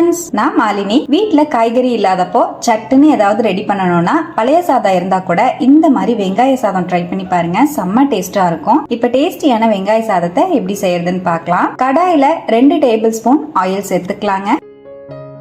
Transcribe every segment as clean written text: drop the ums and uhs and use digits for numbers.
Friends, நான் மாலினி. வீட்ல காய்கறி இல்லாதப்போ சட்டுன்னு ஏதாவது ரெடி பண்ணணும்னா பழைய சாதம் இருந்தா கூட இந்த மாதிரி வெங்காய சாதம் ட்ரை பண்ணி பாருங்க. செம்ம டேஸ்டா இருக்கும். இப்ப டேஸ்டியான வெங்காய சாதத்தை எப்படி செய்யறதுன்னு பார்க்கலாம். கடாயில 2 டேபிள் ஸ்பூன் ஆயில் சேர்த்துக்கலாங்க.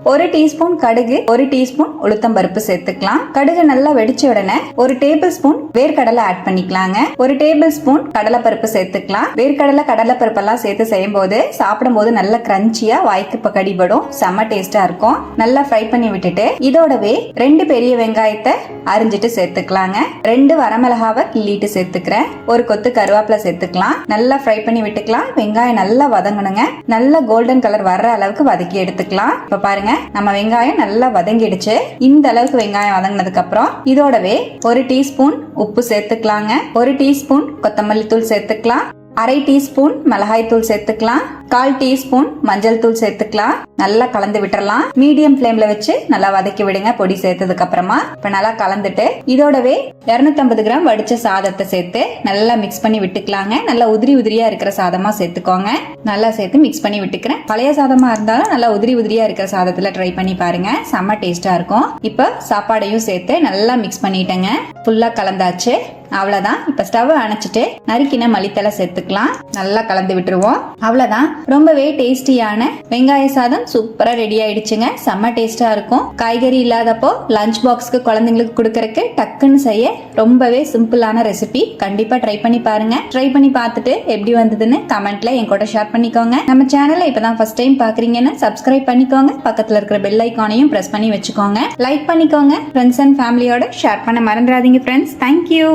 1 டீஸ்பூன் கடுகு, 1 டீஸ்பூன் உளுத்தம் பருப்பு சேர்த்துக்கலாம். கடுகு நல்லா வெடிச்ச உடனே 1 டேபிள் ஸ்பூன் வேர்க்கடலை ஆட் பண்ணிக்கலாங்க. 1 டேபிள் ஸ்பூன் கடலை பருப்பு சேர்த்துக்கலாம். வேர்க்கடலை கடலை பருப்பு எல்லாம் சேர்த்து செய்யும் போது சாப்பிடும் போது நல்ல கிரன்ச்சியா வாய்க்கு கடிபடும். செம்ம டேஸ்டா இருக்கும். நல்லா ஃப்ரை பண்ணி விட்டுட்டு இதோடவே 2 பெரிய வெங்காயத்தை அரிஞ்சிட்டு சேர்த்துக்கலாங்க. 2 வரமிளகாவை கிள்ளிட்டு சேர்த்துக்கிறேன். 1 கொத்து கருவேப்பிலை சேர்த்துக்கலாம். நல்லா ஃப்ரை பண்ணி விட்டுக்கலாம். வெங்காயம் நல்லா வதங்கணுங்க. நல்லா கோல்டன் கலர் வர்ற அளவுக்கு வதக்கி எடுத்துக்கலாம். இப்ப பாருங்க, நம்ம வெங்காயம் நல்லா வதங்கிடுச்சு. இந்த அளவுக்கு வெங்காயம் வதங்கினதுக்கு அப்புறம் இதோடவே 1 டீஸ்பூன் உப்பு சேர்த்துக்கலாங்க. 1 டீஸ்பூன் கொத்தமல்லி தூள் சேர்த்துக்கலாம். 1/2 டீஸ்பூன் மிளகாய் தூள் சேர்த்துக்கலாம். 1/4 டீஸ்பூன் மஞ்சள் தூள் சேர்த்துக்கலாம். நல்லா கலந்து விட்டுறலாம். மீடியம் ஃப்ளேம்ல வச்சு நல்லா வதக்கி விடுங்க. பொடி சேர்த்ததுக்கு அப்புறமா இப்ப நல்லா கலந்துட்டு இதோடவே 250 கிராம் வடிச்ச சாதத்தை சேர்த்து நல்லா மிக்ஸ் பண்ணி விட்டுக்கலாங்க. நல்லா உதிரி உதிரியா இருக்கிற சாதமா சேர்த்துக்கோங்க. நல்லா சேர்த்து மிக்ஸ் பண்ணி விட்டுக்கிறேன். பழைய சாதமா இருந்தாலும் நல்லா உதிரி உதிரியா இருக்கிற சாதத்துல ட்ரை பண்ணி பாருங்க. செம்ம டேஸ்டா இருக்கும். இப்ப சாப்பாடையும் சேர்த்து நல்லா மிக்ஸ் பண்ணிட்டேங்க. ஃபுல்லா கலந்தாச்சு. அவ்வளவுதான். இப்ப ஸ்டவ் அணைச்சிட்டு நறுக்கின மல்லித்தலை சேர்த்துக்கலாம். நல்லா கலந்து விட்டுருவோம். அவ்வளவுதான். ரொம்பவே டேஸ்டியான வெங்காய சாதம் சூப்பரா ரெடி ஆயிடுச்சுங்க. செம்ம டேஸ்டா இருக்கும். காய்கறி இல்லாதப்போ லஞ்ச் பாக்ஸ்க்கு குழந்தைங்களுக்கு கொடுக்கறதுக்கு டக்குன்னு செய்ய ரொம்பவே சிம்பிளான ரெசிபி. கண்டிப்பா ட்ரை பண்ணி பாருங்க. ட்ரை பண்ணி பார்த்துட்டு எப்படி வந்ததுன்னு கமெண்ட்ல என் கூட ஷேர் பண்ணிக்கோங்க. நம்ம சேனலை இப்பதான் ஃபர்ஸ்ட் டைம் பாக்குறீங்கன்னா சப்ஸ்கிரைப் பண்ணிக்கோங்க. பக்கத்துல இருக்கிற பெல் ஐகானையும் பிரஸ் பண்ணி வச்சுக்கோங்க. லைக் பண்ணிக்கோங்க. ஃப்ரெண்ட்ஸ் அண்ட் ஃபேமிலியோட ஷேர் பண்ண மறந்துடாதீங்க ஃப்ரெண்ட்ஸ். தேங்க்யூ.